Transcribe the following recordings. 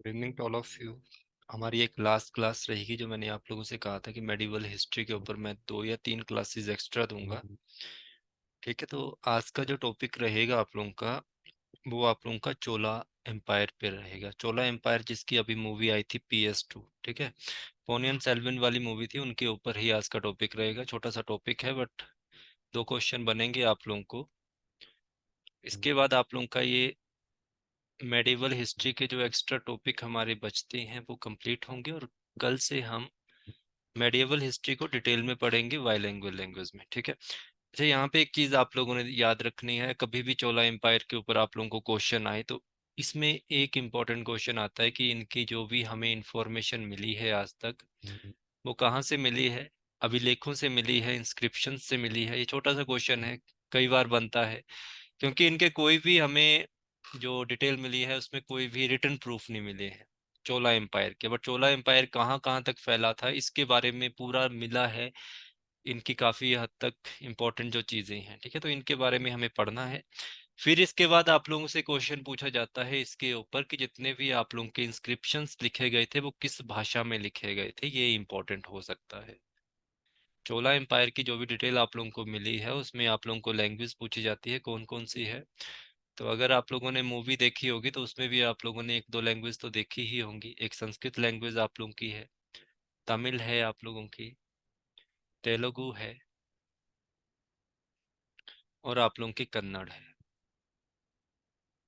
Good evening to all of you. हमारी एक last class रहेगी जो मैंने आप लोगों से कहा था कि मेडिवल हिस्ट्री के ऊपर मैं 2 या 3 क्लासेस एक्स्ट्रा दूंगा। ठीक है, तो आज का जो टॉपिक रहेगा आप लोगों का, वो आप लोगों का चोला एम्पायर पे रहेगा। चोला एम्पायर जिसकी अभी मूवी आई थी PS2। ठीक है, पोनियन सेल्वन वाली मूवी थी, उनके ऊपर ही आज का टॉपिक रहेगा। छोटा सा टॉपिक है बट 2 क्वेश्चन बनेंगे आप लोगों को। इसके बाद आप लोगों का ये मेडिवल हिस्ट्री के जो एक्स्ट्रा टॉपिक हमारे बचते हैं वो कंप्लीट होंगे, और कल से हम मेडिएवल हिस्ट्री को डिटेल में पढ़ेंगे बाइलिंगुअल लैंग्वेज में। ठीक है। अच्छा, यहाँ पे एक चीज आप लोगों ने याद रखनी है, कभी भी चोला एम्पायर के ऊपर आप लोगों को क्वेश्चन आए तो इसमें एक इम्पॉर्टेंट क्वेश्चन आता है कि इनकी जो भी हमें इंफॉर्मेशन मिली है आज तक, वो कहाँ से मिली है। अभिलेखों से मिली है, इंस्क्रिप्शन से मिली है। ये छोटा सा क्वेश्चन है, कई बार बनता है, क्योंकि इनके कोई भी हमें जो डिटेल मिली है उसमें कोई भी रिटन प्रूफ नहीं मिले हैं चोला एम्पायर के। बट चोला एम्पायर कहाँ कहाँ तक फैला था इसके बारे में पूरा मिला है, इनकी काफी हद तक इम्पोर्टेंट जो चीजें हैं। ठीक है, तो इनके बारे में हमें पढ़ना है। फिर इसके बाद आप लोगों से क्वेश्चन पूछा जाता है इसके ऊपर कि जितने भी आप लोगों के इंस्क्रिप्शंस लिखे गए थे वो किस भाषा में लिखे गए थे, ये इम्पोर्टेंट हो सकता है। चोला एम्पायर की जो भी डिटेल आप लोगों को मिली है उसमें आप लोगों को लैंग्वेज पूछी जाती है कौन कौन सी है। तो अगर आप लोगों ने मूवी देखी होगी तो उसमें भी आप लोगों ने 1-2 लैंग्वेज तो देखी ही होंगी। एक संस्कृत लैंग्वेज आप लोगों की है, तमिल है आप लोगों की, तेलुगु है, और आप लोगों की कन्नड़ है।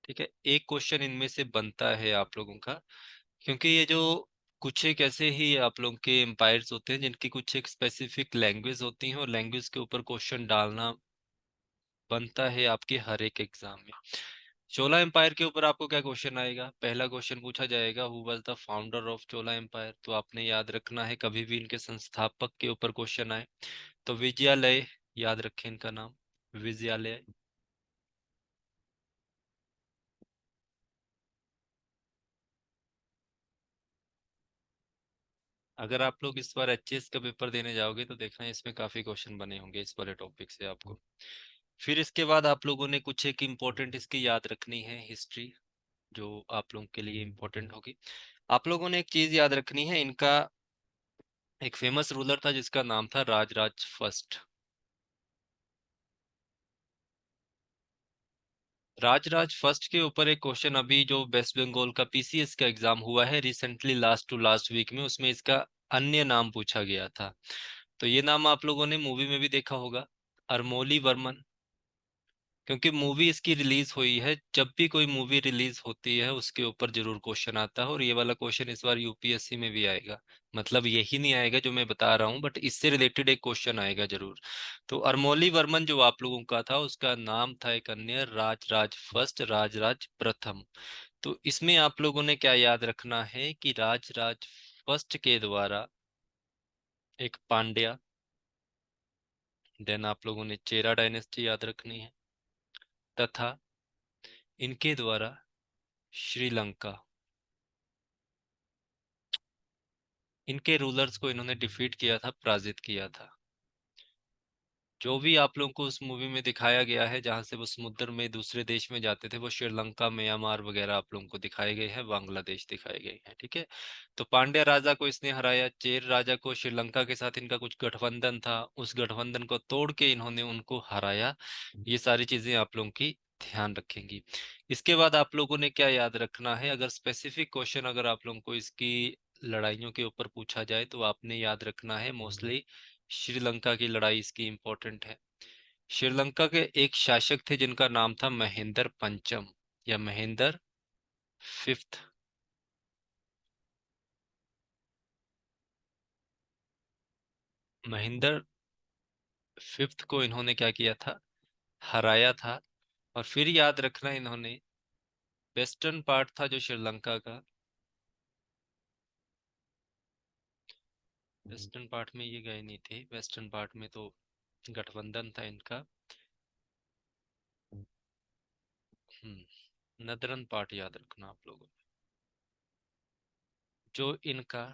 ठीक है, एक क्वेश्चन इनमें से बनता है आप लोगों का, क्योंकि ये जो कुछ एक ऐसे ही आप लोगों के एम्पायर्स होते हैं जिनकी कुछ एक स्पेसिफिक लैंग्वेज होती है, और लैंग्वेज के ऊपर क्वेश्चन डालना बनता है आपके हर एक एग्जाम में। चोला एम्पायर के ऊपर आपको क्या क्वेश्चन आएगा? पहला क्वेश्चन पूछा जाएगा who was the founder of Chola empire. तो आपने याद रखना है, कभी भी इनके संस्थापक के ऊपर क्वेश्चन आए तो विजयालय, याद रखें इनका नाम, विजयालय। अगर आप लोग इस बार एचएस का पेपर देने जाओगे तो देखना इसमें काफी क्वेश्चन बने होंगे इस वाले टॉपिक से आपको। फिर इसके बाद आप लोगों ने कुछ एक इम्पोर्टेंट इसकी याद रखनी है हिस्ट्री, जो आप लोगों के लिए इम्पोर्टेंट होगी। आप लोगों ने एक चीज याद रखनी है, इनका एक फेमस रूलर था जिसका नाम था राजराज फर्स्ट। राजराज फर्स्ट के ऊपर एक क्वेश्चन अभी जो वेस्ट बंगाल का पीसीएस का एग्जाम हुआ है recently, last to last week में, उसमें इसका अन्य नाम पूछा गया था। तो ये नाम आप लोगों ने मूवी में भी देखा होगा, अरमोली वर्मन। क्योंकि मूवी इसकी रिलीज हुई है, जब भी कोई मूवी रिलीज होती है उसके ऊपर जरूर क्वेश्चन आता है, और ये वाला क्वेश्चन इस बार यूपीएससी में भी आएगा। मतलब यही नहीं आएगा जो मैं बता रहा हूँ, बट इससे रिलेटेड एक क्वेश्चन आएगा जरूर। तो अरमोली वर्मन जो आप लोगों का था उसका नाम था एक अन्य राजराज फर्स्ट, राजराज प्रथम। तो इसमें आप लोगों ने क्या याद रखना है कि राजराज फर्स्ट के द्वारा एक पांड्या, देन आप लोगों ने चेरा डायनेस्टी याद रखनी है, तथा इनके द्वारा श्रीलंका, इनके रूलर्स को इन्होंने डिफीट किया था, पराजित किया था। जो भी आप लोगों को उस मूवी में दिखाया गया है जहां से वो समुद्र में दूसरे देश में जाते थे, वो श्रीलंका, म्यांमार वगैरह आप लोगों को दिखाए गए हैं, बांग्लादेश दिखाए गए हैं। ठीक है, तो पांड्या राजा को इसने हराया, चेर राजा को, श्रीलंका के साथ इनका कुछ गठबंधन था, उस गठबंधन को तोड़ के इन्होंने उनको हराया। ये सारी चीजें आप लोगों की ध्यान रखेंगी। इसके बाद आप लोगों ने क्या याद रखना है, अगर स्पेसिफिक क्वेश्चन अगर आप लोगों को इसकी लड़ाइयों के ऊपर पूछा जाए तो आपने याद रखना है मोस्टली श्रीलंका की लड़ाई इसकी इम्पोर्टेंट है। श्रीलंका के एक शासक थे जिनका नाम था महेंद्र पंचम या महेंद्र फिफ्थ। महेंद्र फिफ्थ को इन्होंने क्या किया था, हराया था। और फिर याद रखना इन्होंने वेस्टर्न पार्ट था जो श्रीलंका का, वेस्टर्न पार्ट में ये गए नहीं थे, वेस्टर्न पार्ट में तो गठबंधन था इनका। नदरन पार्ट याद रखना आप लोगों ने, जो इनका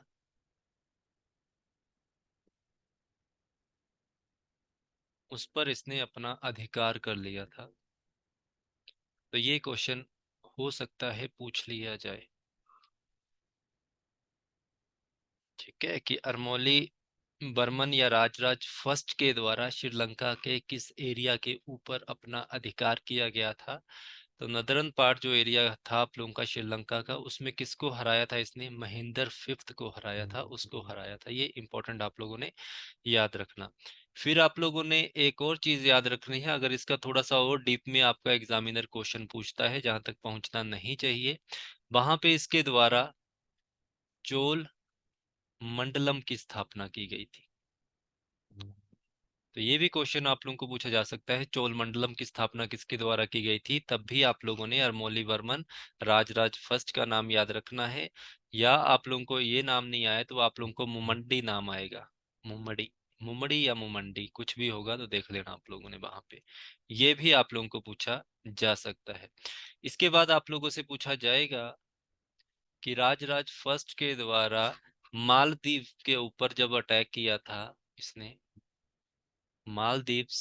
उस पर इसने अपना अधिकार कर लिया था। तो ये क्वेश्चन हो सकता है पूछ लिया जाए। ठीक है, कि अरमोली बर्मन या राजराज फर्स्ट के द्वारा श्रीलंका के किस एरिया के ऊपर अपना अधिकार किया गया था। तो नदरन पार्ट जो एरिया था आप लोगों का श्रीलंका का, उसमें किसको हराया था इसने, महेंद्र फिफ्थ को हराया था, उसको हराया था। ये इंपॉर्टेंट आप लोगों ने याद रखना। फिर आप लोगों ने एक और चीज याद रखनी है, अगर इसका थोड़ा सा और डीप में आपका एग्जामिनर क्वेश्चन पूछता है, जहां तक पहुंचना नहीं चाहिए, वहां पे इसके द्वारा चोल मंडलम की स्थापना की गई थी। तो ये भी क्वेश्चन आप लोगों को पूछा जा सकता है, चोल मंडलम की स्थापना किसके द्वारा की गई थी। तब भी आप लोगों ने अरमोलीवर्मन राजराज फर्स्ट का नाम याद रखना है। या आप लोगों को ये नाम नहीं आया तो आप लोगों को मुमंडी नाम आएगा, मुमड़ी, मुमड़ी या मुमंडी कुछ भी होगा, तो देख लेना आप लोगों ने वहां पे। ये भी आप लोगों को पूछा जा सकता है। इसके बाद आप लोगों से पूछा जाएगा कि राजराज फर्स्ट के द्वारा मालदीव के ऊपर जब अटैक किया था, इसने मालदीव्स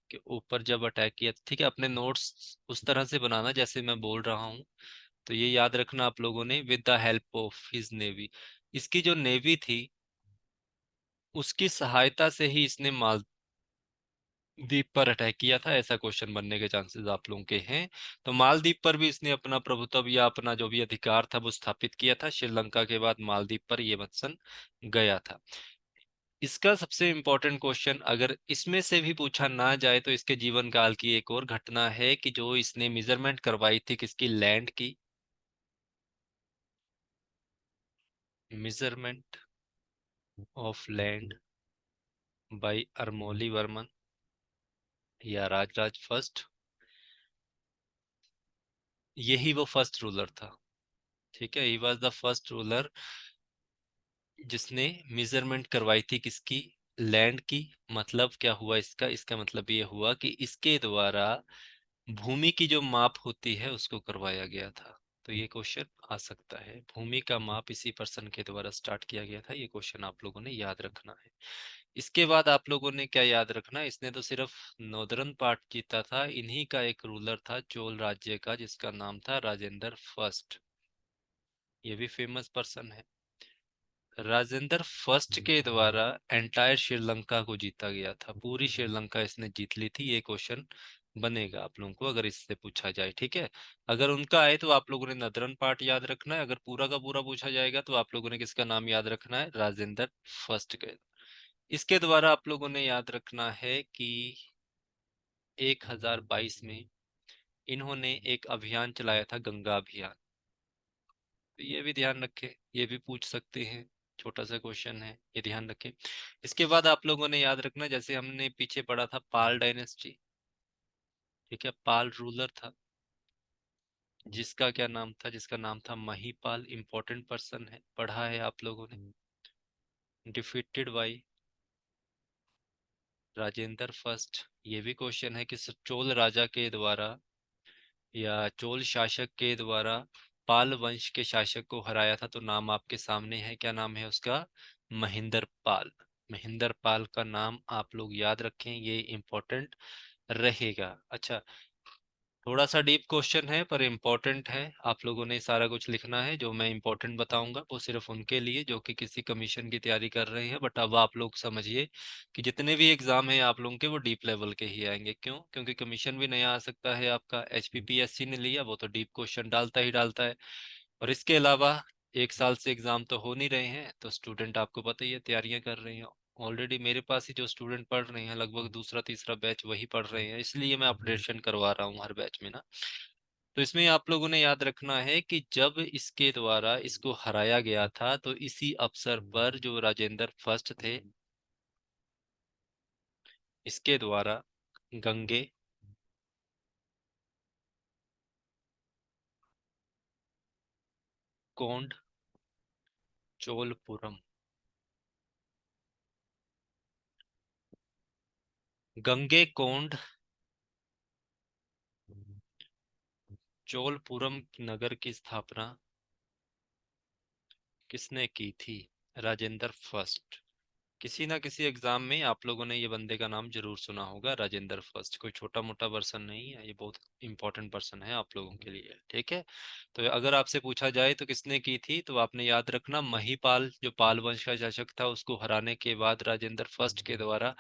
के ऊपर जब अटैक किया, ठीक है, अपने नोट्स उस तरह से बनाना जैसे मैं बोल रहा हूँ। तो ये याद रखना आप लोगों ने, with the help of his navy, इसकी जो नेवी थी उसकी सहायता से ही इसने मालदीव पर अटैक किया था, ऐसा क्वेश्चन बनने के चांसेस आप लोगों के हैं। तो मालदीव पर भी इसने अपना प्रभुत्व या अपना जो भी अधिकार था वो स्थापित किया था। श्रीलंका के बाद मालदीव पर ये वत्सन गया था। इसका सबसे इम्पोर्टेंट क्वेश्चन, अगर इसमें से भी पूछा ना जाए, तो इसके जीवन काल की एक और घटना है कि जो इसने मेजरमेंट करवाई थी किसकी, लैंड की, measurement of land by Arumoli Varman या राजराज फर्स्ट। यही वो फर्स्ट रूलर था, ठीक है, he was the first ruler जिसने मेजरमेंट करवाई थी किसकी, लैंड की। मतलब क्या हुआ इसका, इसका मतलब ये हुआ कि इसके द्वारा भूमि की जो माप होती है उसको करवाया गया था। तो ये क्वेश्चन आ सकता है, भूमि का माप इसी पर्सन के द्वारा स्टार्ट किया गया था। ये क्वेश्चन आप लोगों ने याद रखना है। इसके बाद आप लोगों ने क्या याद रखना है, इसने तो सिर्फ नॉर्दर्न पार्ट जीता था, इन्हीं का एक रूलर था चोल राज्य का जिसका नाम था राजेंद्र फर्स्ट। ये भी फेमस पर्सन है। राजेंद्र फर्स्ट के द्वारा एंटायर श्रीलंका को जीता गया था, पूरी श्रीलंका इसने जीत ली थी। ये क्वेश्चन बनेगा आप लोगों को अगर इससे पूछा जाए, ठीक है। अगर उनका आए तो आप लोगों ने नदरन पार्ट याद रखना है, अगर पूरा का पूरा पूछा जाएगा तो आप लोगों ने किसका नाम याद रखना है, राजेंद्र फर्स्ट के। इसके द्वारा आप लोगों ने याद रखना है कि 1022 में इन्होंने एक अभियान चलाया था, गंगा अभियान। तो ये भी ध्यान रखें, ये भी पूछ सकते हैं, छोटा सा क्वेश्चन है, ये ध्यान रखें। इसके बाद आप लोगों ने याद रखना, जैसे हमने पीछे पढ़ा था पाल डायनेस्टी, ठीक है, पाल रूलर था जिसका क्या नाम था, जिसका नाम था महीपाल, इंपॉर्टेंट पर्सन है, पढ़ा है आप लोगों ने। Defeated by Rajendra first. ये भी क्वेश्चन है कि चोल राजा के द्वारा या चोल शासक के द्वारा पाल वंश के शासक को हराया था, तो नाम आपके सामने है, क्या नाम है उसका, महेंद्र पाल। महेंद्र पाल का नाम आप लोग याद रखें, ये इम्पोर्टेंट रहेगा। अच्छा, थोड़ा सा डीप क्वेश्चन है पर इम्पोर्टेंट है, आप लोगों ने सारा कुछ लिखना है। जो मैं इम्पोर्टेंट बताऊंगा वो सिर्फ उनके लिए जो कि किसी कमीशन की तैयारी कर रहे हैं। बट अब आप लोग समझिए कि जितने भी एग्जाम हैं आप लोगों के वो डीप लेवल के ही आएंगे। क्यों? क्योंकि कमीशन भी नया आ सकता है आपका, HPPSC ने लिया, वो तो डीप क्वेश्चन डालता ही डालता है। और इसके अलावा एक साल से एग्जाम तो हो नहीं रहे हैं, तो स्टूडेंट आपको पता ही है तैयारियां कर रहे हैं। ऑलरेडी मेरे पास ही जो स्टूडेंट पढ़ रहे हैं लगभग दूसरा तीसरा बैच वही पढ़ रहे हैं, इसलिए मैं अपडेशन करवा रहा हूँ हर बैच में ना। तो इसमें आप लोगों ने याद रखना है कि जब इसके द्वारा इसको हराया गया था, तो इसी अवसर पर जो राजेंद्र फर्स्ट थे, इसके द्वारा गंगे कोंड चोलपुरम, गंगे कोंड चोलपुरम नगर की स्थापना किसने की थी, राजेंद्र फर्स्ट। किसी ना किसी एग्जाम में आप लोगों ने ये बंदे का नाम जरूर सुना होगा, राजेंद्र फर्स्ट। कोई छोटा मोटा पर्सन नहीं है, ये बहुत इंपॉर्टेंट पर्सन है आप लोगों के लिए, ठीक है। तो अगर आपसे पूछा जाए तो किसने की थी, तो आपने याद रखना महीपाल, जो पाल वंश का शासक था, उसको हराने के बाद राजेंद्र फर्स्ट के द्वारा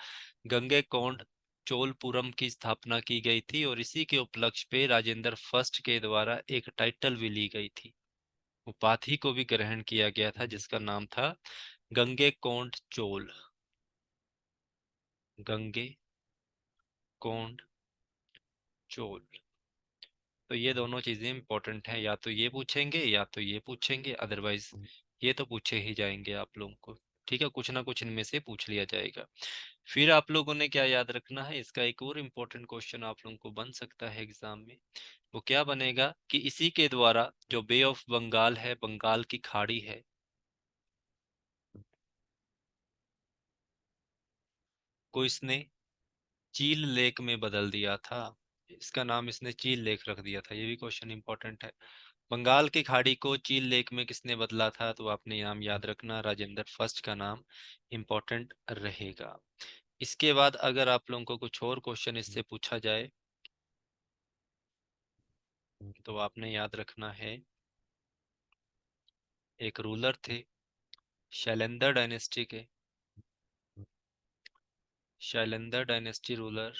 गंगैकोंड चोलपुरम की स्थापना की गई थी, और इसी के उपलक्ष्य पे राजेंद्र फर्स्ट के द्वारा एक टाइटल भी ली गई थी, उपाधि को भी ग्रहण किया गया था, जिसका नाम था गंगैकोंड चोल। गंगे कोंड चोल। तो ये दोनों चीजें इंपॉर्टेंट हैं, या तो ये पूछेंगे या तो ये पूछेंगे, अदरवाइज ये तो पूछे ही जाएंगे आप लोगों को, ठीक है। कुछ ना कुछ इनमें से पूछ लिया जाएगा। फिर आप लोगों ने क्या याद रखना है, इसका एक और इम्पोर्टेंट क्वेश्चन आप लोगों को बन सकता है एग्जाम में। वो क्या बनेगा कि इसी के द्वारा जो बे ऑफ बंगाल है, बंगाल की खाड़ी है, को इसने चील लेक में बदल दिया था। इसका नाम इसने चील लेक रख दिया था, ये भी क्वेश्चन इंपॉर्टेंट है। बंगाल की खाड़ी को चील लेक में किसने बदला था, तो आपने नाम याद रखना, राजेंद्र फर्स्ट का नाम इंपॉर्टेंट रहेगा। इसके बाद अगर आप लोगों को कुछ और क्वेश्चन इससे पूछा जाए, तो आपने याद रखना है, एक रूलर थे शैलेंद्र डायनेस्टी के, शैलेंद्र डायनेस्टी रूलर,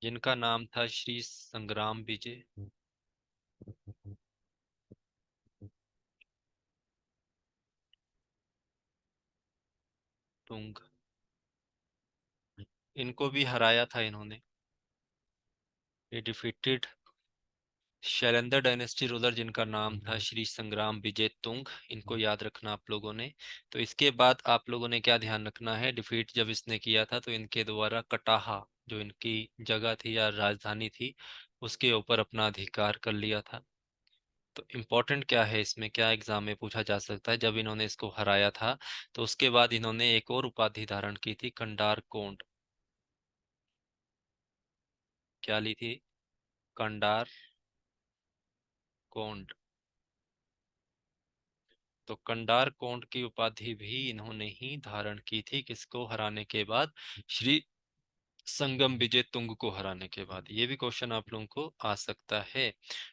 जिनका नाम था श्री संग्राम विजय तुंग। इनको भी हराया था इन्होंने, ये डिफीटेड शैलेंद्र डायनेस्टी रूलर, जिनका नाम था श्री संग्राम विजय तुंग। इनको याद रखना आप लोगों ने। तो इसके बाद आप लोगों ने क्या ध्यान रखना है, डिफीट जब इसने किया था तो इनके द्वारा कटाहा, जो इनकी जगह थी या राजधानी थी, उसके ऊपर अपना अधिकार कर लिया था। तो इम्पोर्टेंट क्या है इसमें, क्या एग्जाम में पूछा जा सकता है, जब इन्होंने इसको हराया था तो उसके बाद इन्होंने एक और उपाधि धारण की थी, कंडार कोंड। क्या ली थी, कंडार कोंड। तो कंडार कोंड की उपाधि भी इन्होंने ही धारण की थी, किसको हराने के बाद, श्री संगम विजय तुंग को हराने के बाद। ये भी क्वेश्चन आप लोगों को आ सकता है,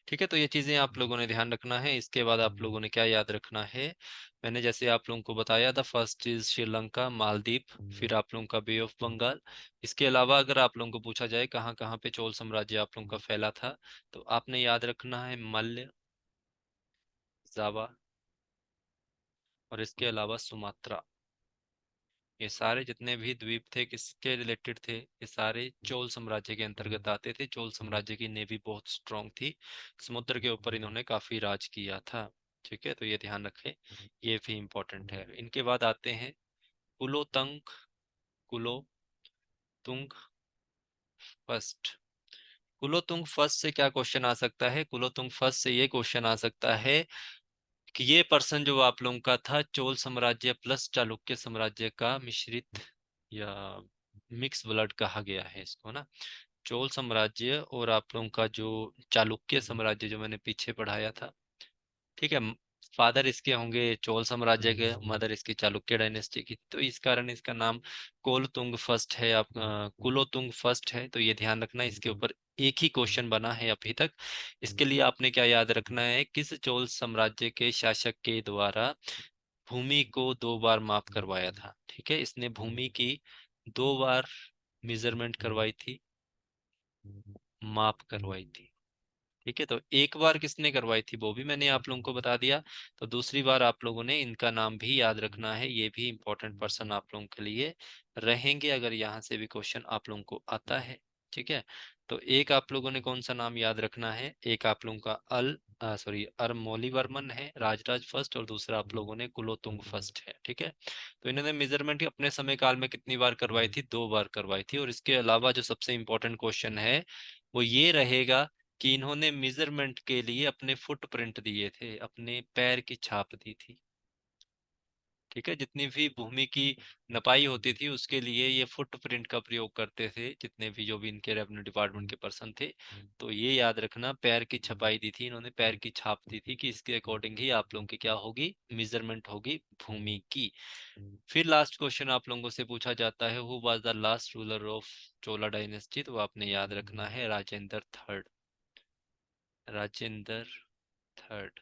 ठीक है। तो ये चीजें आप लोगों ने ध्यान रखना है। इसके बाद आप लोगों ने क्या याद रखना है, मैंने जैसे आप लोगों को बताया था, फर्स्ट इज श्रीलंका, मालदीव, फिर आप लोगों का बे ऑफ बंगाल। इसके अलावा अगर आप लोगों को पूछा जाए कहाँ कहाँ पे चोल साम्राज्य आप लोगों का फैला था, तो आपने याद रखना है मल्य, जावा, और इसके अलावा सुमात्रा। ये सारे जितने भी द्वीप थे किसके रिलेटेड थे, ये सारे चोल साम्राज्य के अंतर्गत आते थे। चोल साम्राज्य की नेवी बहुत स्ट्रांग थी, समुद्र के ऊपर इन्होंने काफी राज किया था, ठीक है। तो ये ध्यान रखें, ये भी इम्पोर्टेंट है। इनके बाद आते हैं कुलोतंग, कुलोतुंग फर्स्ट। कुलोतुंग फर्स्ट से क्या क्वेश्चन आ सकता है, कुलोतुंग फर्स्ट से ये क्वेश्चन आ सकता है कि ये पर्सन जो आप लोगों का था, चोल साम्राज्य प्लस चालुक्य साम्राज्य का मिश्रित या मिक्स ब्लड कहा गया है इसको ना। चोल साम्राज्य और आप लोगों का जो चालुक्य साम्राज्य जो मैंने पीछे पढ़ाया था, ठीक है। फादर इसके होंगे चोल साम्राज्य के, मदर इसकी चालुक्य डायनेस्टी की, तो इस कारण इसका नाम कोलतुंग फर्स्ट है, आप कुलोतुंग फर्स्ट है। तो ये ध्यान रखना, इसके ऊपर एक ही क्वेश्चन बना है अभी तक। इसके लिए आपने क्या याद रखना है, किस चोल साम्राज्य के शासक के द्वारा भूमि को 2 बार माप करवाया था, ठीक है। इसने भूमि की 2 बार मेजरमेंट करवाई थी, माप करवाई थी, ठीक है। तो एक बार किसने करवाई थी वो भी मैंने आप लोगों को बता दिया। तो दूसरी बार आप लोगों ने इनका नाम भी याद रखना है, ये भी इंपॉर्टेंट पर्सन आप लोगों के लिए रहेंगे अगर यहाँ से भी क्वेश्चन आप लोगों को आता है, ठीक है। तो एक आप लोगों ने कौन सा नाम याद रखना है, एक आप लोगों का अरमौलीवर्मन है, राजराज फर्स्ट, और दूसरा आप लोगों ने कुलोतुंग फर्स्ट है, ठीक है। तो इन्होंने मेजरमेंट अपने समय काल में कितनी बार करवाई थी, 2 बार करवाई थी। और इसके अलावा जो सबसे इंपॉर्टेंट क्वेश्चन है वो ये रहेगा कि इन्होंने मेजरमेंट के लिए अपने फुटप्रिंट दिए थे, अपने पैर की छाप दी थी, ठीक है, जितनी भी भूमि की नपाई होती थी उसके लिए ये फुटप्रिंट का प्रयोग करते थे, जितने भी जो भी इनके रेवेन्यू डिपार्टमेंट के पर्सन थे। तो ये याद रखना, पैर की छपाई दी थी इन्होंने, पैर की छाप दी थी कि इसके अकॉर्डिंग ही आप लोगों की क्या होगी, मेजरमेंट होगी भूमि की। फिर लास्ट क्वेश्चन आप लोगों से पूछा जाता है, who was the last ruler of Chola dynasty. तो आपने याद रखना है Rajendra third. Rajendra third.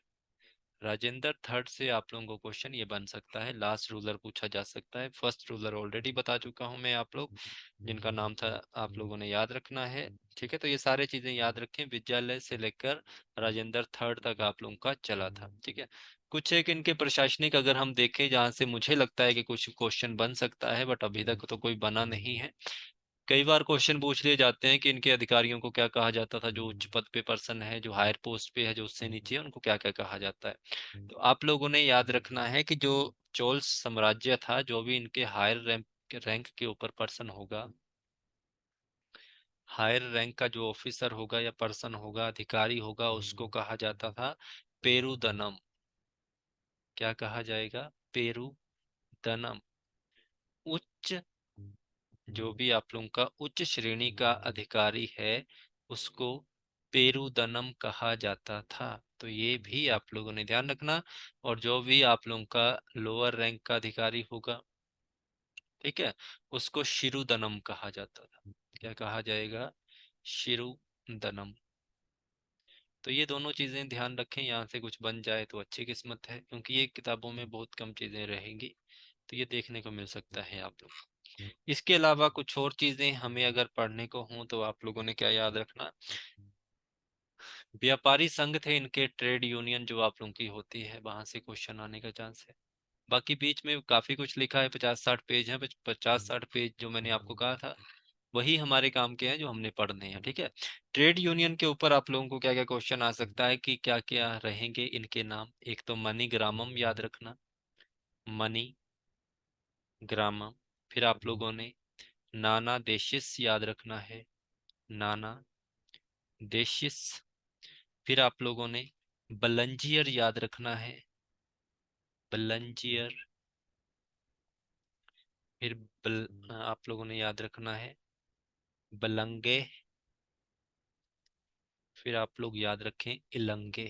Rajendra third से आप लोगों को क्वेश्चन ये बन सकता है, लास्ट रूलर पूछा जा सकता है। फर्स्ट रूलर ऑलरेडी बता चुका हूं मैं आप लोग, जिनका नाम था, आप लोगों ने याद रखना है। ठीक है, तो ये सारे चीजें याद रखें, विद्यालय से लेकर राजेंद्र थर्ड तक आप लोगों का चला था। ठीक है, कुछ एक इनके प्रशासनिक अगर हम देखें जहां से मुझे लगता है कि कुछ क्वेश्चन बन सकता है, बट अभी तक तो कोई बना नहीं है। कई बार क्वेश्चन पूछ लिए जाते हैं कि इनके अधिकारियों को क्या कहा जाता था, जो उच्च पद पे पर्सन है, जो हायर पोस्ट पे है, जो उससे नीचे है, उनको क्या क्या कहा जाता है। तो आप लोगों ने याद रखना है कि जो चोल साम्राज्य था, जो भी इनके हायर रैंक के ऊपर पर्सन होगा, हायर रैंक का जो ऑफिसर होगा या पर्सन होगा, अधिकारी होगा, उसको कहा जाता था पेरुदनम। क्या कहा जाएगा, पेरुदनम। उच्च, जो भी आप लोगों का उच्च श्रेणी का अधिकारी है, उसको पेरुदनम कहा जाता था। तो ये भी आप लोगों ने ध्यान रखना। और जो भी आप लोगों का लोअर रैंक का अधिकारी होगा, ठीक है, उसको शिरुदनम कहा जाता था। क्या कहा जाएगा, शिरुदनम। तो ये दोनों चीजें ध्यान रखें, यहाँ से कुछ बन जाए तो अच्छी किस्मत है, क्योंकि ये किताबों में बहुत कम चीजें रहेंगी, तो ये देखने को मिल सकता है आप लोग। इसके अलावा कुछ और चीजें हमें अगर पढ़ने को हों तो आप लोगों ने क्या याद रखना, व्यापारी संघ थे इनके, ट्रेड यूनियन जो आप लोगों की होती है, वहां से क्वेश्चन आने का चांस है। बाकी बीच में काफी कुछ लिखा है, 50-60 पेज है, 50-60 पेज जो मैंने आपको कहा था वही हमारे काम के हैं, जो हमने पढ़ने हैं। ठीक है, ट्रेड यूनियन के ऊपर आप लोगों को क्या क्या क्वेश्चन आ सकता है कि क्या क्या रहेंगे इनके नाम। एक तो मनी ग्रामम याद रखना, मनी ग्रामम। फिर आप लोगों ने नाना देशिस याद रखना है, नाना देशिस। फिर आप लोगों ने बलंजियर याद रखना है, बलंजियर। फिर आप लोगों ने याद रखना है बलंगे। फिर आप लोग याद रखें इलंगे।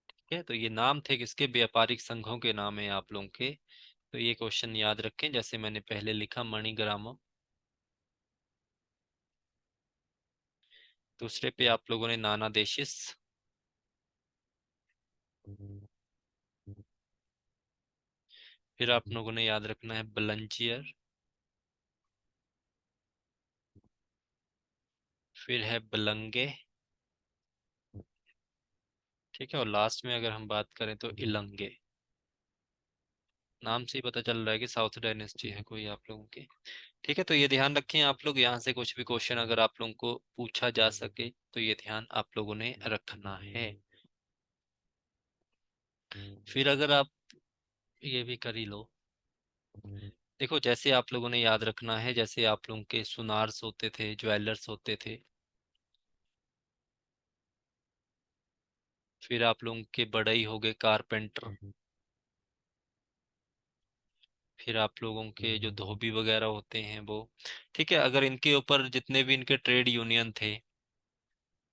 ठीक है, तो ये नाम थे किसके, व्यापारिक संघों के नाम है आप लोगों के। तो ये क्वेश्चन याद रखें, जैसे मैंने पहले लिखा मणिग्रामम। दूसरे पे आप लोगों ने नाना देशिस। फिर आप लोगों ने याद रखना है बलंजियर। फिर है बलंगे। ठीक है, और लास्ट में अगर हम बात करें तो इलंगे। नाम से ही पता चल रहा है कि साउथ डायनेस्टी है कोई आप लोगों की। ठीक है, तो ये ध्यान रखें आप लोग, यहाँ से कुछ भी क्वेश्चन अगर आप लोगों को पूछा जा सके तो ये ध्यान आप लोगों ने रखना है। फिर अगर आप ये भी कर ही लो, देखो जैसे आप लोगों ने याद रखना है, जैसे आप लोगों के सुनार्स होते थे, ज्वेलर्स होते थे। फिर आप लोगों के बढ़ई हो गए कारपेंटर। फिर आप लोगों के जो धोबी वगैरह होते हैं वो। ठीक है, अगर इनके ऊपर जितने भी इनके ट्रेड यूनियन थे,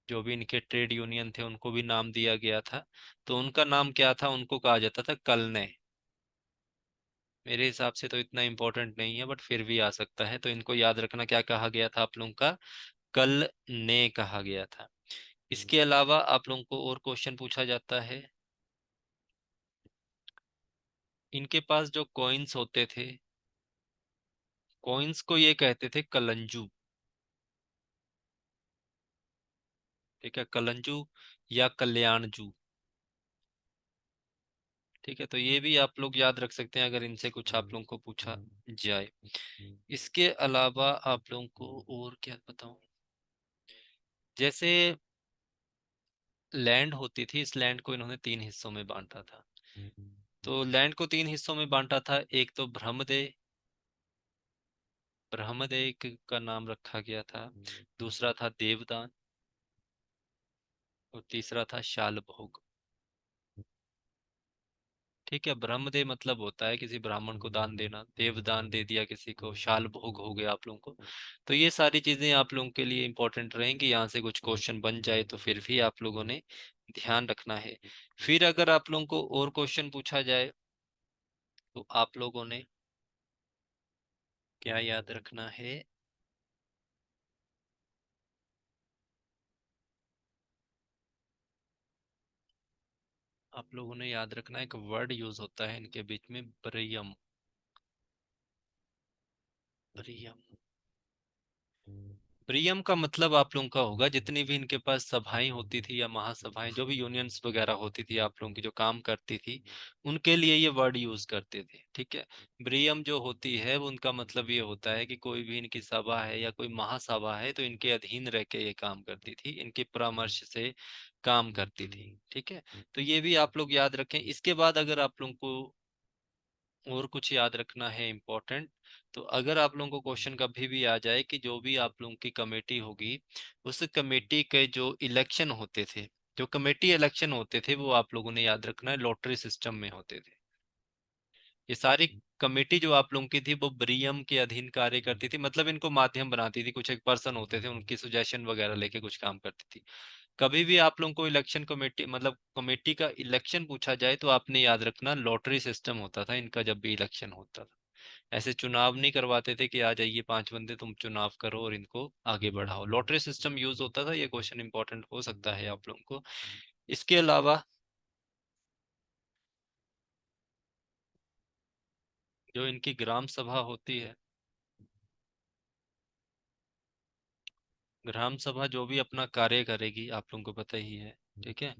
जो भी इनके ट्रेड यूनियन थे, उनको भी नाम दिया गया था। तो उनका नाम क्या था, उनको कहा जाता था कलने। मेरे हिसाब से तो इतना इम्पोर्टेंट नहीं है, बट फिर भी आ सकता है, तो इनको याद रखना, क्या कहा गया था आप लोगों का, कल ने कहा गया था। इसके अलावा आप लोगों को और क्वेश्चन पूछा जाता है, इनके पास जो कॉइन्स होते थे, कॉइन्स को ये कहते थे कलंजू। ठीक है, कलंजू या कल्याणजू। ठीक है, तो ये भी आप लोग याद रख सकते हैं अगर इनसे कुछ आप लोगों को पूछा जाए। इसके अलावा आप लोगों को और क्या बताऊं, जैसे लैंड होती थी, इस लैंड को इन्होंने 3 हिस्सों में बांटा था। तो लैंड को 3 हिस्सों में बांटा था, एक तो ब्रह्मदे, ब्रह्मदे का नाम रखा गया था। दूसरा था देवदान, और तीसरा था शालभोग। ठीक है, ब्रह्मदेव मतलब होता है किसी ब्राह्मण को दान देना, देव दान दे दिया किसी को, शाल भोग हो गया आप लोगों को। तो ये सारी चीजें आप लोगों के लिए इंपॉर्टेंट रहेंगी, यहाँ से कुछ क्वेश्चन बन जाए तो फिर भी आप लोगों ने ध्यान रखना है। फिर अगर आप लोगों को और क्वेश्चन पूछा जाए तो आप लोगों ने क्या याद रखना है? आप लोगों ने याद रखना है, एक वर्ड यूज होता है इनके बीच में, ब्रियम। ब्रियम, प्रियम का मतलब आप लोगों का होगा, जितनी भी इनके पास सभाएं होती थी या महासभाएं, जो भी यूनियंस वगैरह होती थी आप लोगों की जो काम करती थी, उनके लिए ये वर्ड यूज करते थे। ठीक है, ब्रियम जो होती है वो उनका मतलब ये होता है कि कोई भी इनकी सभा है या कोई महासभा है तो इनके अधीन रह के ये काम करती थी, इनके परामर्श से काम करती थी। ठीक है, तो ये भी आप लोग याद रखें। इसके बाद अगर आप लोगों को और कुछ याद रखना है इम्पोर्टेंट, तो अगर आप लोगों को क्वेश्चन कभी भी आ जाए कि जो भी आप लोगों की कमेटी होगी, उस कमेटी के जो इलेक्शन होते थे, जो कमेटी इलेक्शन होते थे, वो आप लोगों ने याद रखना है लॉटरी सिस्टम में होते थे। ये सारी कमेटी जो आप लोगों की थी वो ब्रियम के अधीन कार्य करती थी, मतलब इनको माध्यम बनाती थी, कुछ एक पर्सन होते थे उनकी सुजेशन वगैरह लेके कुछ काम करती थी। कभी भी आप लोगों को इलेक्शन कमेटी मतलब कमेटी का इलेक्शन पूछा जाए तो आपने याद रखना लॉटरी सिस्टम होता था इनका जब भी इलेक्शन होता था। ऐसे चुनाव नहीं करवाते थे कि आ जाइए 5 बंदे तुम चुनाव करो और इनको आगे बढ़ाओ, लॉटरी सिस्टम यूज होता था। ये क्वेश्चन इंपॉर्टेंट हो सकता है आप लोगों को। इसके अलावा जो इनकी ग्राम सभा होती है, ग्राम सभा जो भी अपना कार्य करेगी आप लोगों को पता ही है। ठीक है,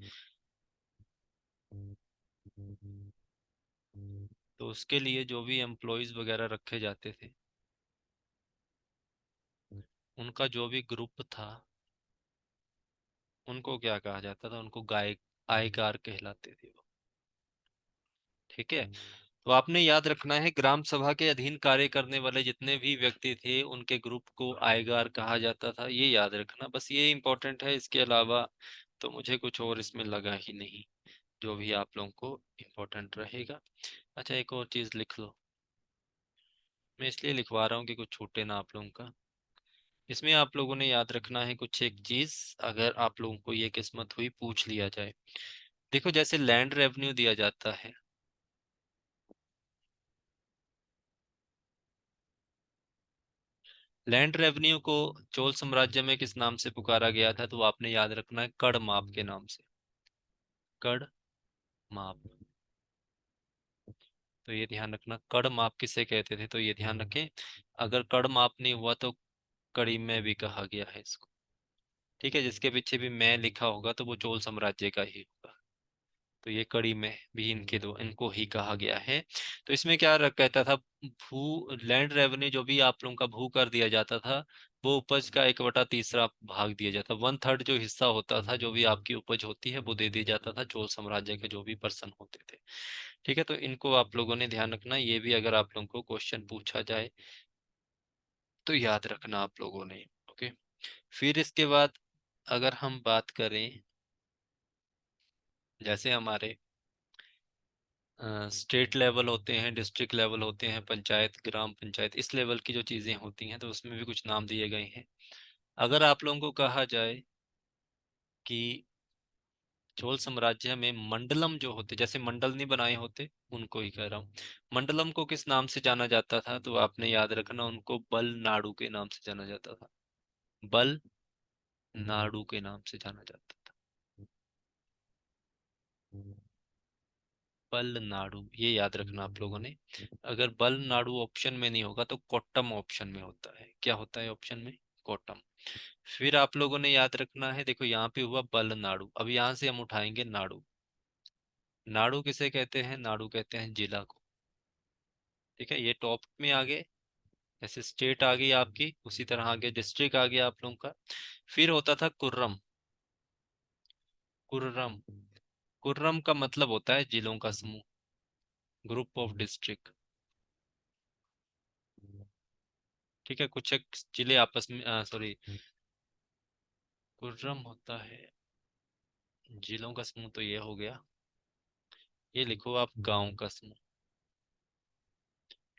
तो उसके लिए जो भी एम्प्लॉयज वगैरह रखे जाते थे, उनका जो भी ग्रुप था, उनको क्या कहा जाता था? उनको गायक आयकार कहलाते थे वो। ठीक है, तो आपने याद रखना है ग्राम सभा के अधीन कार्य करने वाले जितने भी व्यक्ति थे उनके ग्रुप को आयगार कहा जाता था, ये याद रखना, बस ये इंपॉर्टेंट है। इसके अलावा तो मुझे कुछ और इसमें लगा ही नहीं जो भी आप लोगों को इम्पोर्टेंट रहेगा। अच्छा, एक और चीज लिख लो, मैं इसलिए लिखवा रहा हूँ कि कुछ छूटे ना आप लोगों का। इसमें आप लोगों ने याद रखना है कुछ एक चीज, अगर आप लोगों को ये किस्मत हुई पूछ लिया जाए। देखो, जैसे लैंड रेवेन्यू दिया जाता है, लैंड रेवेन्यू को चोल साम्राज्य में किस नाम से पुकारा गया था? तो आपने याद रखना है कड़ माप के नाम से। कड़ माप, तो ये ध्यान रखना, कड़ माप किसे कहते थे तो ये ध्यान रखें। अगर कड़ माप नहीं हुआ तो कड़ी में भी कहा गया है इसको। ठीक है, जिसके पीछे भी मैं लिखा होगा तो वो चोल साम्राज्य का ही होगा। तो ये कड़ी में भी इनके दो इनको ही कहा गया है। तो इसमें क्या कहता था, भू लैंड रेवेन्यू जो भी आप लोगों का भू कर दिया जाता था, वो उपज का 1/3 भाग दिया जाता, 1/3 जो हिस्सा होता था, जो भी आपकी उपज होती है वो दे दिया जाता था चोल साम्राज्य के जो भी पर्सन होते थे। ठीक है, तो इनको आप लोगों ने ध्यान रखना, ये भी अगर आप लोगों को क्वेश्चन पूछा जाए तो याद रखना आप लोगों ने। ओके, फिर इसके बाद अगर हम बात करें, जैसे हमारे स्टेट लेवल होते हैं, डिस्ट्रिक्ट लेवल होते हैं, पंचायत, ग्राम पंचायत, इस लेवल की जो चीजें होती हैं तो उसमें भी कुछ नाम दिए गए हैं। अगर आप लोगों को कहा जाए कि चोल साम्राज्य में मंडलम जो होते, जैसे मंडल नहीं बनाए होते, उनको ही कह रहा हूँ, मंडलम को किस नाम से जाना जाता था? तो आपने याद रखना उनको बल नाडु के नाम से जाना जाता था। बल नाडु के नाम से जाना जाता था। बल नाडु, ये याद रखना आप लोगों ने। अगर बल नाडु ऑप्शन में नहीं होगा तो कोट्टम ऑप्शन में होता है। क्या होता है ऑप्शन में? कोट्टम। फिर आप लोगों ने याद रखना है, देखो यहाँ पे हुआ बल नाडु, अब यहाँ से हम उठाएंगे नाडु। नाडु किसे कहते हैं? नाडु कहते हैं जिला को। ठीक है, ये टॉप में आ गए। जैसे स्टेट आ गई आपकी, उसी तरह आगे डिस्ट्रिक्ट आ गया आप लोगों का। फिर होता था कुर्रम। कुर्रम, कुर्रम का मतलब होता है जिलों का समूह, ग्रुप ऑफ डिस्ट्रिक्ट। ठीक है, कुछ एक जिले आपस में, सॉरी, कुर्रम होता है जिलों का समूह, तो ये हो गया। ये लिखो आप गांव का समूह।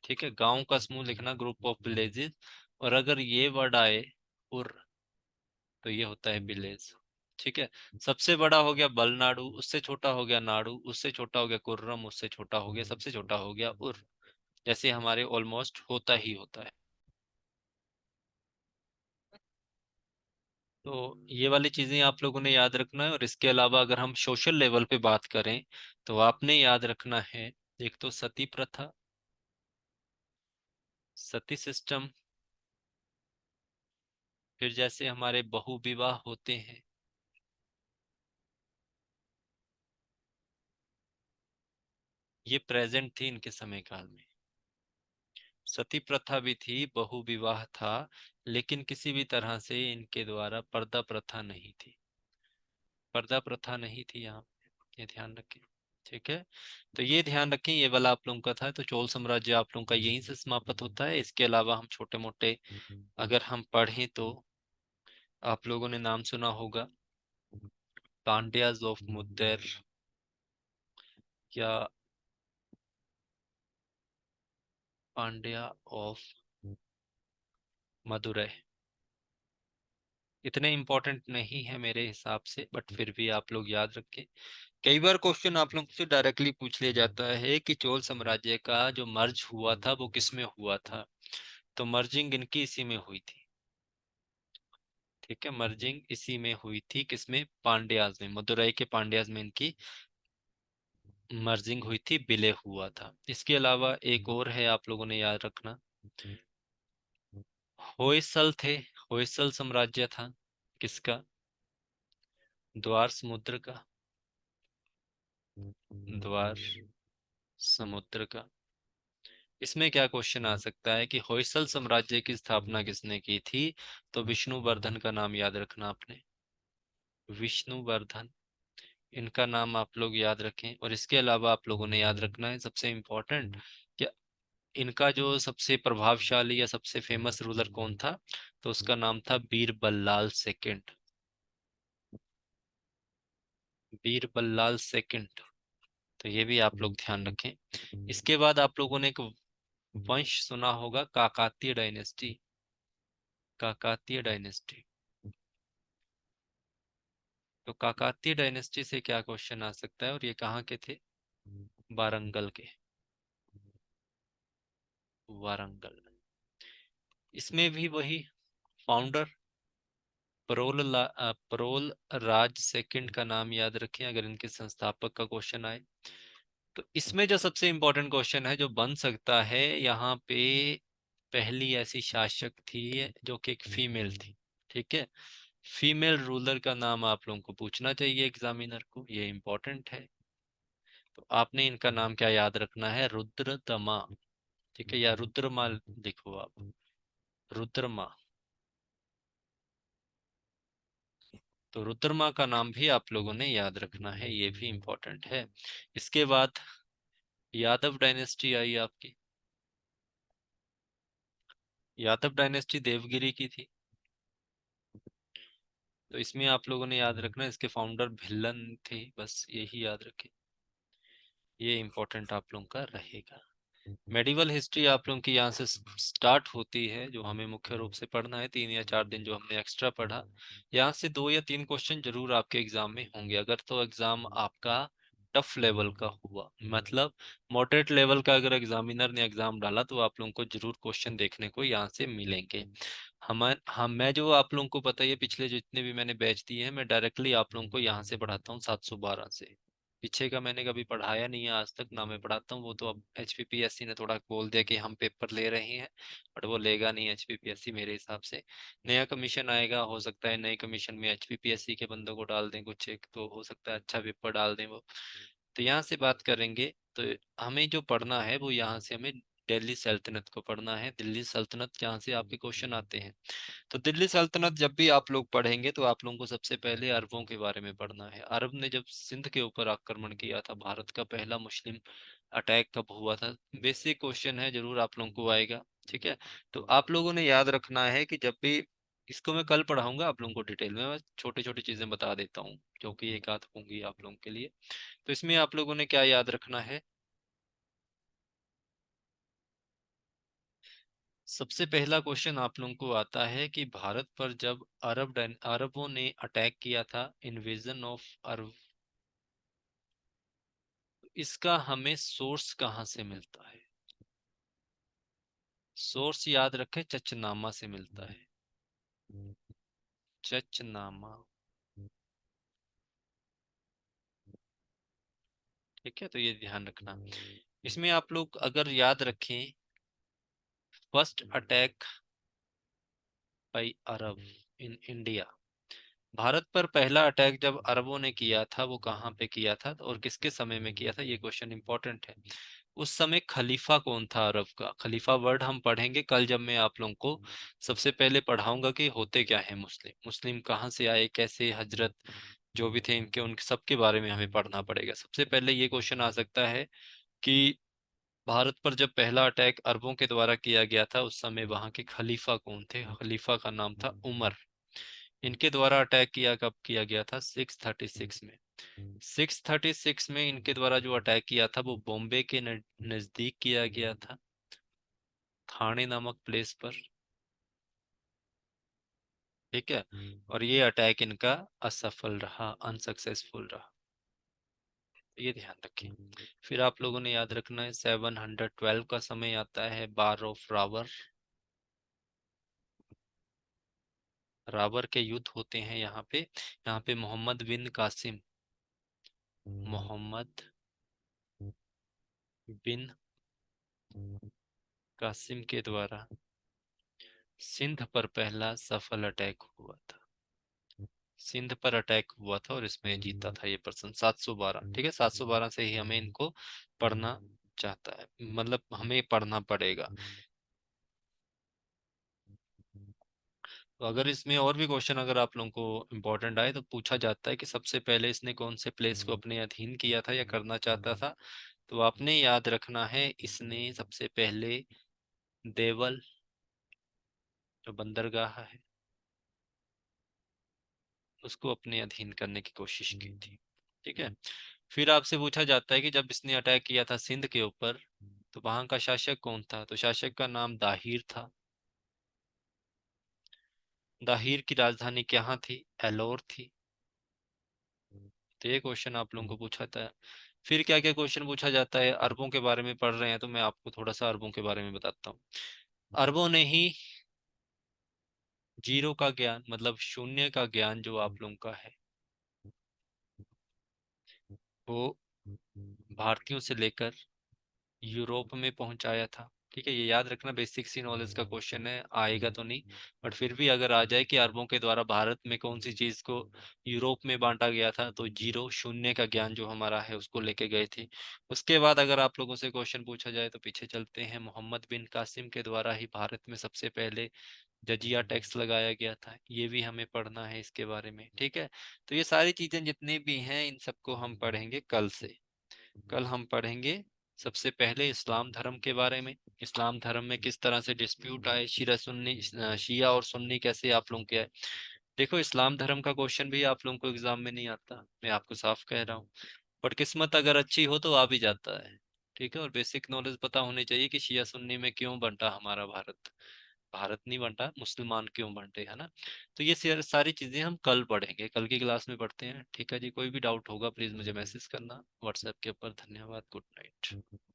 ठीक है, गांव का समूह लिखना, ग्रुप ऑफ विलेजेस। और अगर ये वर्ड आए उर, तो ये होता है विलेज। ठीक है। सबसे बड़ा हो गया बलनाडु, उससे छोटा हो गया नाडु, उससे छोटा हो गया कुर्रम, उससे छोटा हो गया, सबसे छोटा हो गया उर। जैसे हमारे ऑलमोस्ट होता ही होता है। तो ये वाली चीजें आप लोगों ने याद रखना है। और इसके अलावा अगर हम सोशल लेवल पे बात करें, तो आपने याद रखना है, एक तो सती प्रथा, सती सिस्टम, फिर जैसे हमारे बहु विवाह होते हैं, ये प्रेजेंट थी इनके समय काल में। सती प्रथा भी थी, बहु विवाह था, लेकिन किसी भी तरह से इनके द्वारा पर्दा प्रथा नहीं थी। पर्दा प्रथा नहीं थी यहाँ, ये ध्यान रखें। ठीक है। तो ये ध्यान रखें, ये वाला आप लोगों का था। तो चोल साम्राज्य आप लोगों का यहीं से समाप्त होता है। इसके अलावा हम छोटे मोटे अगर हम पढ़ें तो आप लोगों ने नाम सुना होगा पांड्याज ऑफ मुद्दर, या पांड्या ऑफ मदुरै। इतने इंपॉर्टेंट नहीं है मेरे हिसाब से, बट फिर भी आप लोग याद रखें। कई बार क्वेश्चन आप लोगों से डायरेक्टली पूछ लिया जाता है कि चोल साम्राज्य का जो मर्ज हुआ था वो किस में हुआ था। तो मर्जिंग इनकी इसी में हुई थी। ठीक है, मर्जिंग इसी में हुई थी, किसमें, पांड्याज में, मदुरई के पांड्याज में इनकी मर्जिंग हुई थी, विलय हुआ था। इसके अलावा एक और है, आप लोगों ने याद रखना, होयसल थे। होयसल साम्राज्य था किसका, द्वार समुद्र का, द्वार समुद्र का। इसमें क्या क्वेश्चन आ सकता है कि होयसल साम्राज्य की स्थापना किसने की थी। तो विष्णुवर्धन का नाम याद रखना आपने, विष्णुवर्धन, इनका नाम आप लोग याद रखें। और इसके अलावा आप लोगों ने याद रखना है सबसे इम्पोर्टेंट, कि इनका जो सबसे प्रभावशाली या सबसे फेमस रूलर कौन था। तो उसका नाम था बीरबल्लाल सेकंड, बीरबल्लाल सेकंड। तो ये भी आप लोग ध्यान रखें। इसके बाद आप लोगों ने एक वंश सुना होगा, काकातीय डायनेस्टी, काकातीय डायनेस्टी। तो काकातीय डायनेस्टी से क्या क्वेश्चन आ सकता है, और ये कहाँ के थे, वारंगल के, वारंगल। इसमें भी वही फाउंडर प्रोल राज सेकंड का नाम याद रखें अगर इनके संस्थापक का क्वेश्चन आए। तो इसमें जो सबसे इम्पोर्टेंट क्वेश्चन है जो बन सकता है यहाँ पे, पहली ऐसी शासक थी जो कि एक फीमेल थी। ठीक है, फीमेल रूलर का नाम आप लोगों को पूछना चाहिए एग्जामिनर को, ये इम्पोर्टेंट है। तो आपने इनका नाम क्या याद रखना है, रुद्रदमा। ठीक है, या रुद्रमा लिखो आप, रुद्रमा। तो रुद्रमा का नाम भी आप लोगों ने याद रखना है, ये भी इम्पोर्टेंट है। इसके बाद यादव डायनेस्टी आई आपकी, यादव डायनेस्टी देवगिरी की थी। तो इसमें आप लोगों ने याद रखना इसके फाउंडर भिल्लन थे, बस यही याद रखें, ये इम्पोर्टेंट आप लोगों का रहेगा। मेडिवल हिस्ट्री आप लोगों की यहाँ से स्टार्ट होती है, जो हमें मुख्य रूप से पढ़ना है 3 या 4 दिन जो हमने एक्स्ट्रा पढ़ा। यहाँ से 2 या 3 क्वेश्चन जरूर आपके एग्जाम में होंगे, अगर तो एग्जाम आपका टफ लेवल का हुआ, मतलब मॉडरेट लेवल का अगर एग्जामिनर ने एग्जाम डाला, तो आप लोगों को जरूर क्वेश्चन देखने को यहाँ से मिलेंगे। हम मैं जो आप लोगों को पता है, पिछले जितने भी मैंने बैच दिए हैं, मैं डायरेक्टली आप लोगों को यहाँ से पढ़ाता हूँ 712 से। पीछे का मैंने कभी पढ़ाया नहीं है आज तक, ना मैं पढ़ाता हूँ। वो तो अब एचपीपीएससी ने थोड़ा बोल दिया कि हम पेपर ले रहे हैं, बट वो लेगा नहीं एचपीपीएससी मेरे हिसाब से। नया कमीशन आएगा, हो सकता है नए कमीशन में एचपीपीएससी के बंदों को डाल दें कुछ एक, तो हो सकता है अच्छा पेपर डाल दें वो। तो यहाँ से बात करेंगे, तो हमें जो पढ़ना है वो यहाँ से हमें दिल्ली सल्तनत को पढ़ना है। दिल्ली सल्तनत जहाँ से आपके क्वेश्चन आते हैं। तो दिल्ली सल्तनत जब भी आप लोग पढ़ेंगे, तो आप लोगों को सबसे पहले अरबों के बारे में पढ़ना है। अरब ने जब सिंध के ऊपर आक्रमण किया था, भारत का पहला मुस्लिम अटैक कब हुआ था, बेसिक क्वेश्चन है, जरूर आप लोगों को आएगा। ठीक है। तो आप लोगों ने याद रखना है कि जब भी इसको मैं कल पढ़ाऊंगा आप लोगों को डिटेल में, मैं छोटी छोटी चीजें बता देता हूँ जो कि एक आध होंगी आप लोगों के लिए। तो इसमें आप लोगों ने क्या याद रखना है, सबसे पहला क्वेश्चन आप लोगों को आता है कि भारत पर जब अरबों ने अटैक किया था, इन्वेजन ऑफ अरब, इसका हमें सोर्स कहाँ से मिलता है? सोर्स याद रखें, चचनामा से मिलता है। चचनामा। ठीक है, तो ये ध्यान रखना। इसमें आप लोग अगर याद रखें, first attack by Arab in India, Bharat पर पहला अटैक जब अरबों ने किया था वो कहाँ पे किया था और किसके समय में किया था, ये क्वेश्चन इंपॉर्टेंट है। उस समय खलीफा कौन था अरब का? खलीफा वर्ड हम पढ़ेंगे कल जब मैं आप लोगों को सबसे पहले पढ़ाऊंगा कि होते क्या है मुस्लिम, मुस्लिम कहाँ से आए, कैसे हजरत जो भी थे इनके, उनके सबके बारे में हमें पढ़ना पड़ेगा। सबसे पहले ये क्वेश्चन आ सकता है कि भारत पर जब पहला अटैक अरबों के द्वारा किया गया था उस समय वहां के खलीफा कौन थे? खलीफा का नाम था उमर। इनके द्वारा अटैक किया कब किया गया था? 636 में। 636 में इनके द्वारा जो अटैक किया था वो बॉम्बे के नजदीक किया गया था, थाने नामक प्लेस पर। ठीक है, और ये अटैक इनका असफल रहा, अनसक्सेसफुल रहा, ये ध्यान रखें। फिर आप लोगों ने याद रखना है 712 का समय आता है, बार ऑफ रावर, रावर के युद्ध होते हैं यहाँ पे। यहाँ पे मोहम्मद बिन कासिम, मोहम्मद बिन कासिम के द्वारा सिंध पर पहला सफल अटैक हुआ था। सिंध पर अटैक हुआ था और इसमें जीता था ये पर्सन 712। ठीक है, 712 से ही हमें इनको पढ़ना चाहता है, मतलब हमें पढ़ना पड़ेगा। तो अगर इसमें और भी क्वेश्चन अगर आप लोगों को इम्पोर्टेंट आए तो पूछा जाता है कि सबसे पहले इसने कौन से प्लेस को अपने अधीन किया था या करना चाहता था, तो आपने याद रखना है इसने सबसे पहले देवल जो बंदरगाह है उसको अपने अधीन करने की कोशिश की थी। ठीक है, फिर आपसे पूछा जाता है कि जब इसने अटैक किया था सिंध के ऊपर तो वहां का शासक कौन था, तो शासक का नाम दाहिर था। दाहिर की राजधानी कहाँ थी? एलोर थी। तो ये क्वेश्चन आप लोगों को पूछा था। फिर क्या क्या क्वेश्चन पूछा जाता है, अरबों के बारे में पढ़ रहे हैं तो मैं आपको थोड़ा सा अरबों के बारे में बताता हूँ। अरबों ने ही जीरो का ज्ञान, मतलब शून्य का ज्ञान जो आप लोगों का है वो भारतीयों से लेकर यूरोप में पहुंचाया था। ठीक है, ये याद रखना, बेसिक सी नॉलेज का क्वेश्चन है, आएगा तो नहीं, बट फिर भी अगर आ जाए कि अरबों के द्वारा भारत में कौन सी चीज को यूरोप में बांटा गया था, तो जीरो, शून्य का ज्ञान जो हमारा है उसको लेके गए थे। उसके बाद अगर आप लोगों से क्वेश्चन पूछा जाए तो पीछे चलते हैं, मोहम्मद बिन कासिम के द्वारा ही भारत में सबसे पहले जजिया टैक्स लगाया गया था, ये भी हमें पढ़ना है इसके बारे में। ठीक है, तो ये सारी चीजें जितनी भी हैं इन सबको हम पढ़ेंगे कल से। कल हम पढ़ेंगे सबसे पहले इस्लाम धर्म के बारे में, इस्लाम धर्म में किस तरह से डिस्प्यूट आए, शिया और सुन्नी कैसे आप लोग के आए। देखो, इस्लाम धर्म का क्वेश्चन भी आप लोगों को एग्जाम में नहीं आता, मैं आपको साफ कह रहा हूँ, बट किस्मत अगर अच्छी हो तो आ भी जाता है। ठीक है, और बेसिक नॉलेज पता होनी चाहिए कि शिया सुन्नी में क्यों बंटा हमारा भारत, भारत नहीं बंटा, मुसलमान क्यों बंटे, है ना। तो ये सारी चीजें हम कल पढ़ेंगे, कल की क्लास में पढ़ते हैं। ठीक है जी, कोई भी डाउट होगा प्लीज मुझे मैसेज करना व्हाट्सएप के ऊपर। धन्यवाद, गुड नाइट।